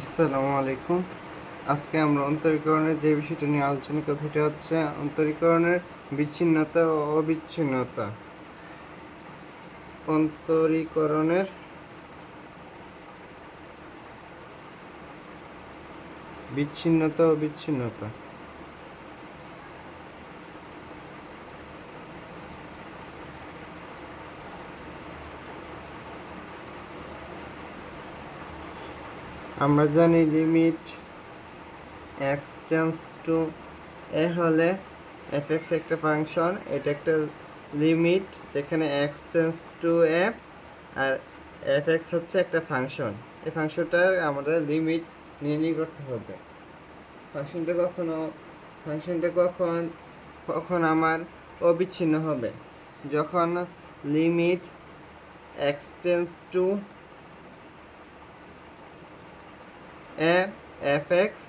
আসসালামু আলাইকুম। আজকে আমরা অন্তরীকরণের যে বিষয়টা নিয়ে আলোচনা করব সেটা হচ্ছে অন্তরীকরণের বিচ্ছিন্নতা ও অবিচ্ছিন্নতা। অন্তরীকরণের বিচ্ছিন্নতা ও বিচ্ছিন্নতা। আমরা জানি limit x tends to a হলে এফ এক্স একটা ফাংশন, এটা একটা লিমিট যেখানে এক্স টেন্স টু এ আর এফ এক্স হচ্ছে একটা ফাংশন। এই ফাংশনটার আমাদের লিমিট নির্ণয় করতে হবে। ফাংশনটা কখন কখন আমার অবিচ্ছিন্ন হবে, যখন limit x tends to a f x,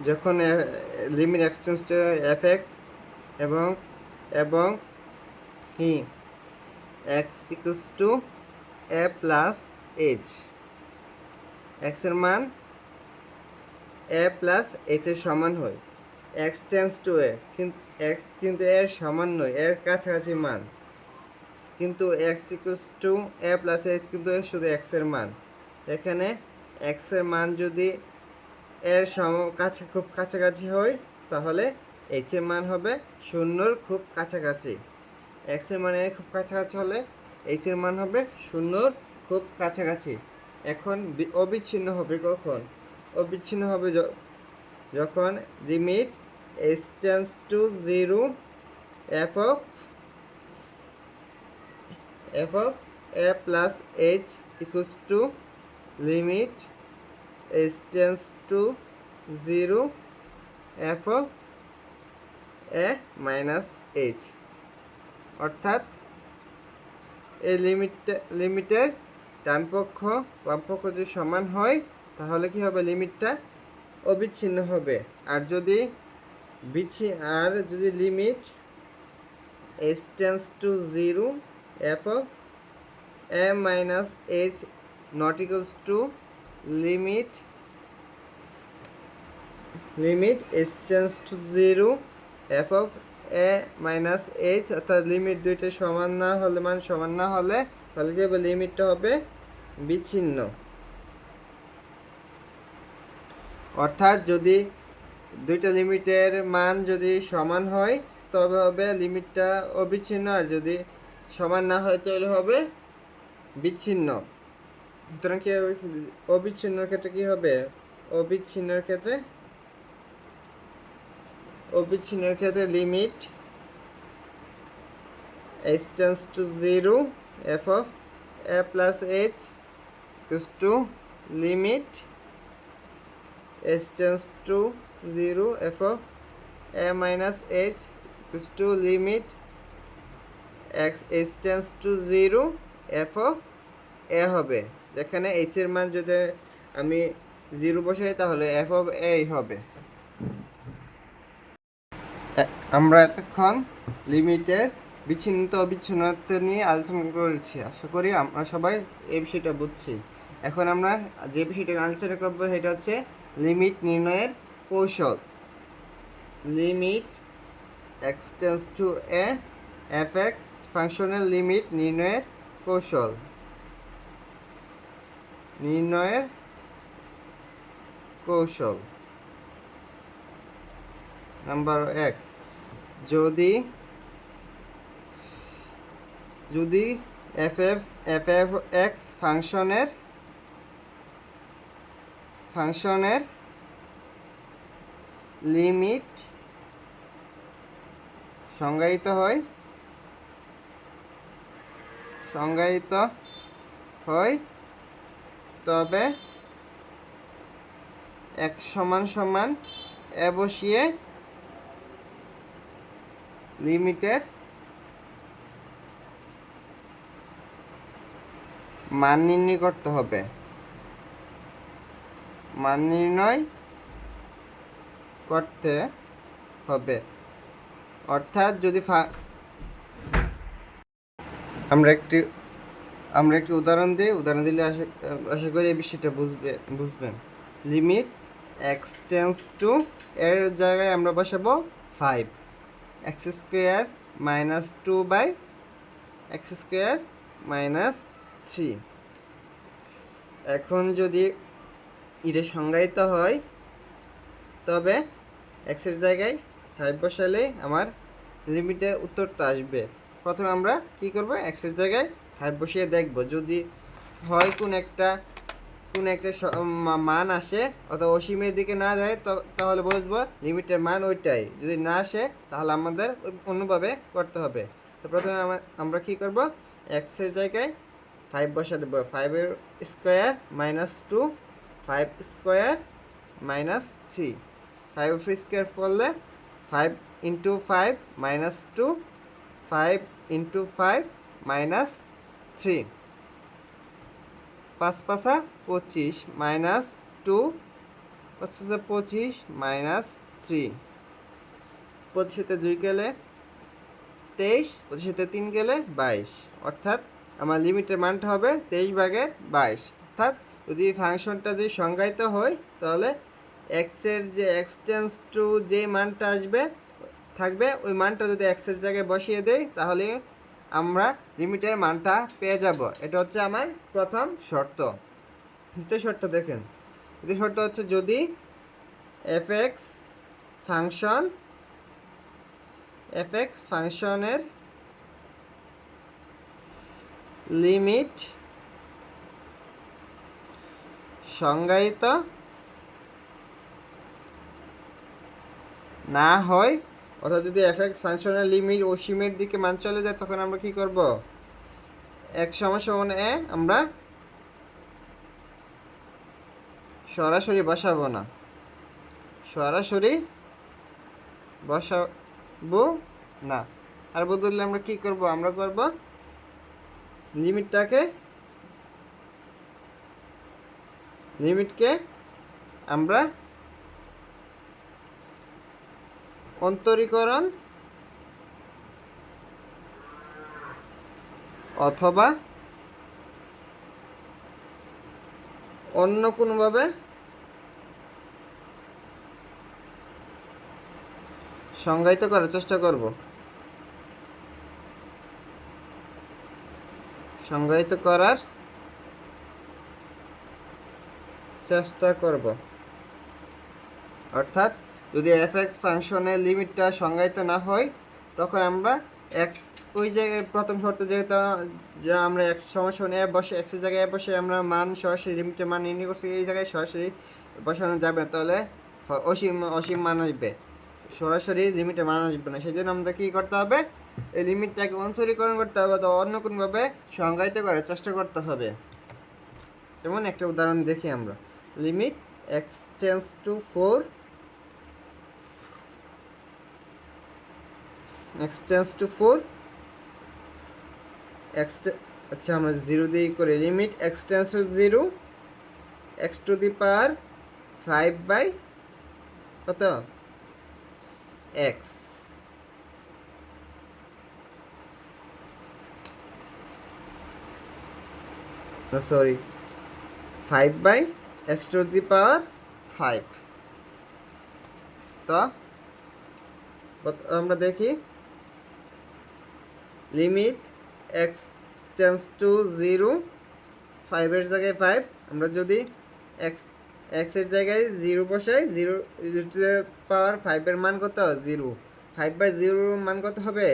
যখন limit x tends to f x এবং এবং কি x equals to a plus h, এক্সের মান এ প্লাস এইচের সমান হয়। এক্স টেন্স টু এ, কিন্তু এক্স কিন্তু এর সমান নয়, এর কাছাকাছি মান, কিন্তু x equals to a plus H কিন্তু শুধু এক্সের মান। এখানে এক্সের মান যদি এর খুব কাছাকাছি হয় তাহলে এইচের মান হবে শূন্যর খুব কাছাকাছি। এক্সের মান এর খুব কাছাকাছি হলে এইচের মান হবে শূন্যর খুব কাছাকাছি। এখন অবিচ্ছিন্ন হবে কখন? অবিচ্ছিন্ন হবে যখন limit h tends to zero F of A plus H equals to limit h tends to zero F of A minus H. অর্থাৎ এই লিমিটের ডান পক্ষ বাম পক্ষ যদি সমান হয় তাহলে কি হবে? লিমিটটা অবিচ্ছিন্ন হবে। আর যদি limit h tends to zero F of A minus H not equals to limit h tends to zero F of A minus H, অর্থাৎ লিমিট দুইটা সমান না হলে তাহলে কি হবে? লিমিটটা হবে বিচ্ছিন্ন। অর্থাৎ যদি দুইটা লিমিটের মান যদি সমান হয় তবে হবে লিমিটটা অবিচ্ছিন্ন, আর যদি সমান না হয় তাহলে হবে বিচ্ছিন্ন। সুতরাং কি অবিচ্ছিন্নর ক্ষেত্রে কি হবে? অবিচ্ছিন্নের ক্ষেত্রে limit h tends to 0 f of a plus h is to limit h tends to 0 f of a minus h is to limit h tends to 0 f of a হবে, যেখানে h এর মান যদি আমি 0 বসাই তাহলে f of a হবে। আমরা এতক্ষণ লিমিটের বিচ্ছিন্নতা অবিচ্ছিন্নতা নিয়ে আলোচনা করেছি। আশা করি আমরা সবাই এই বিষয়টা বুঝছি। এখন আমরা যে বিষয়টা আলোচনা করবো সেটা হচ্ছে লিমিট নির্ণয়ের কৌশল। Limit x tends to a f x ফাংশনের লিমিট নির্ণয়ের কৌশল। নাম্বার 1, যদি এফ এফ এক্স ফাংশনের লিমিট সংজ্ঞায়িত হয় তবে x সমান সমান এ বসিয়ে লিমিটের মান নির্ণয় করতে হবে। অর্থাৎ যদি আমরা একটি আমরা একটি উদাহরণ দিই, উদাহরণ দিলে আশা করি এই বিষয়টা বুঝবেন। লিমিট এক্স টেন্স টু, এর জায়গায় আমরা বসাবো 5, এক্স স্কোয়ার মাইনাস 2/(x²-3). এখন যদি এটা সংজ্ঞায়িত হয় তবে এক্সের জায়গায় 5 বসালে আমার লিমিটের উত্তরটা আসবে। প্রথমে আমরা কি করব, এক্সের জায়গায় 5 বসিয়ে দেখব, যদি হয় কোন একটা মান আসে অথবা অসীমের দিকে না যায় তাহলে বুঝবো লিমিটের মান ওইটাই। যদি না আসে তাহলে আমাদের অন্যভাবে করতে হবে। তো প্রথমে আমরা কি করব, এক্সের জায়গায় 5 বসা দেবো। 5/(2) - 5² - 3, 5 করলে 5 × 5 - 2, 5 × 5 - 3, 5 × 5 = 25 - 2, 5 × 5 = 25 - 3, 25 × 2 গেলে 23, 25 × 3 গেলে 22। অর্থাৎ আমার লিমিটের মানটা হবে 23/22। অর্থাৎ যদি ফাংশনটা যদি সংজ্ঞায়িত হয় তাহলে এক্সের যে এক্স টেন্স টু যে মানটা থাকবে ওই মানটা যদি এক্সের জায়গায় বসিয়ে দেই তাহলে আমরা লিমিটের মানটা পেয়ে যাব। এটা হচ্ছে আমার প্রথম শর্ত। দ্বিতীয় শর্ত দেখেন, দ্বিতীয় শর্ত হচ্ছে যদি এফএক্স ফাংশনের লিমিট সংজ্ঞায়িত না হয়, অর্থাৎ যদি এফএক্স ফাংশনের লিমিট অসীমের দিকে মান চলে যায়, তখন আমরা কি করব, x = a আমরা সরাসরি বসাবো না, আর বদলে আমরা কি করব, আমরা করব লিমিটকে আমরা অন্তরীকরণ অথবা অন্য কোনোভাবে সংজ্ঞায়িত করার চেষ্টা করব। অর্থাৎ যদি এফএক্স ফাংশনের লিমিটটা সংজ্ঞায়িত না হয় তখন আমরা এক্স ওই জায়গায় প্রথম শর্ত যেহেতু যে আমরা এক্স = a বসে এক্সের জায়গায় বসে আমরা মান সরাসরি লিমিটের মান নির্ণয় করছি, এই জায়গায় সরাসরি বসানো যাবে, তাহলে অসীম মান আসবে, সরাসরি লিমিটের মান আসবে না। সেই জন্য আমাদের কী করতে হবে, এই লিমিটটাকে অন্তরীকরণ করতে হবে অথবা অন্য কোনোভাবে সংজ্ঞায়িত করার চেষ্টা করতে হবে। যেমন একটা উদাহরণ দেখি আমরা, লিমিট x টেন্স টু 4, আচ্ছা আমরা 0 দিয়ে করে, limit x tense to 0, x⁵ কত x, সরি 5/(x⁵)। তো আমরা দেখি লিমিট x টেন্স টু 0, 5 এর জায়গায় 5, আমরা যদি x এর জায়গায় 0 বসাই, 0⁵ এর মান কত 0, 5/0 মান কত হবে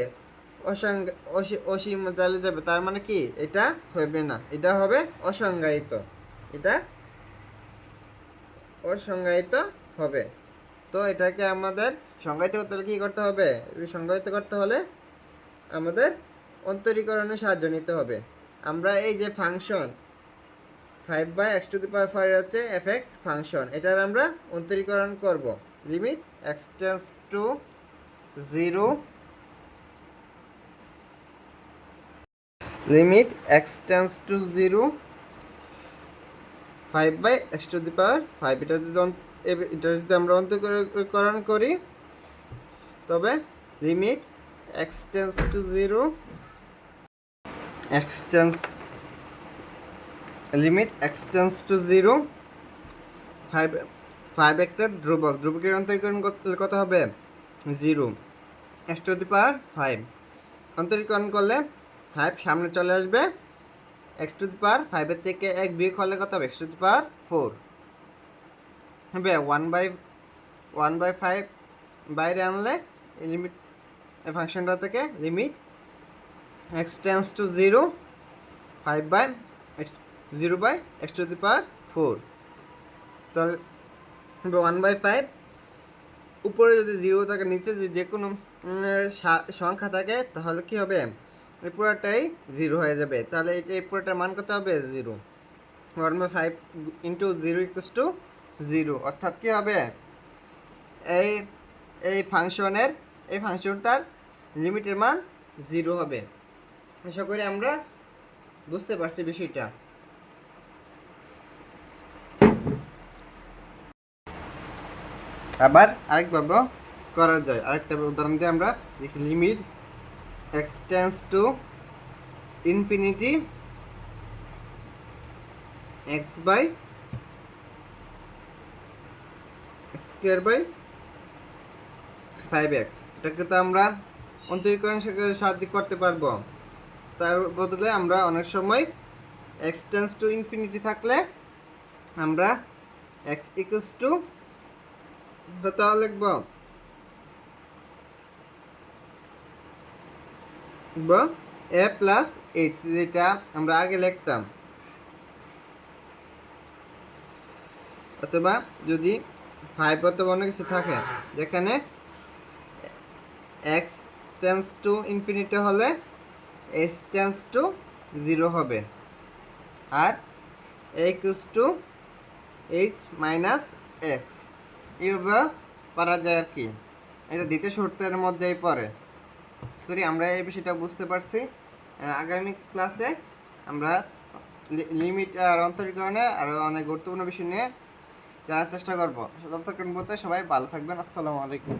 অসীম চালে যাবে, তার মানে কি এটা হবে না, এটা হবে অসংজ্ঞায়িত, এটা অসংজ্ঞায়িত হবে। তো এটাকে আমাদের সংজ্ঞায়িত করতে হলে কী করতে হবে, সংজ্ঞায়িত করতে হলে আমাদের অন্তরীকরণের সাহায্য নিতে হবে। আমরা এই যে ফাংশন 5/(x⁴) হচ্ছে এফএক্স ফাংশন, এটার আমরা অন্তরীকরণ করব। Limit x tense to 0, limit x tense to 0, 5/(x⁵) এটা যদি আমরা অন্তরীকরণ করি তবে limit x tense to 0, x tense limit x tends to 0, 5 একটা ধ্রুবক, ধ্রুবকের অন্তরীকরণ করলে কত হবে 0, এক্স টু দি পাওয়ার 5 অন্তরীকরণ করলে 5 সামনে চলে আসবে, এক্স টু দি পাওয়ার 5-এর থেকে 1 বিয়োগ করলে কত হবে এক্স টু দি পাওয়ার 4 হবে। 1/5 বাইরে আনলে এই লিমিট এই ফাংশনটা থেকে limit x tends to 0, 0/x to the power 4, তাহলে 1/5 উপরে যদি 0 থাকে, নিচে যদি যে কোনো সংখ্যা থাকে তাহলে কি হবে এই পুরোটাই 0 হয়ে যাবে। তাহলে এই পুরোটার মান কত হবে 0। 1/5 ইন্টু 0 ইকুয়ালস টু 0, অর্থাৎ কি হবে এই এই ফাংশনটার লিমিটের মান 0 হবে। আশা করি আমরা বুঝতে পারছি বিষয়টা। আবার আরেকভাবে করা যায়, আরেকটা উদাহরণ দিয়ে আমরা দেখি। Limit x tends to infinity x by square by 5x, এটাকে তো আমরা অন্তরীকরণ সাহায্য করতে পারবো। তার বদলে আমরা অনেক সময় এক্স টেন্স টু ইনফিনিটি থাকলে আমরা এক্স ইকুয়ালস টু কত লিখব এ প্লাস এইচ, যেটা আমরা আগে লিখতাম। অথবা যদি 5 অথবা অন্য কিছু থাকে যেখানে এক্স টেন্স টু ইনফিনিটি হলে এস টেন্স টু 0 হবে, আর equals to h minus x, এইভাবে করা যায় আর কি। এটা দ্বিতীয় শর্তের মধ্যেই পড়ে। করি আমরা এই বিষয়টা বুঝতে পারছি। আগামী ক্লাসে আমরা লিমিট আর অন্তরীকরণে আরও অনেক গুরুত্বপূর্ণ বিষয় নিয়ে জানার চেষ্টা করবো। ততক্ষণ বলতে সবাই ভালো থাকবেন। আসসালামু আলাইকুম।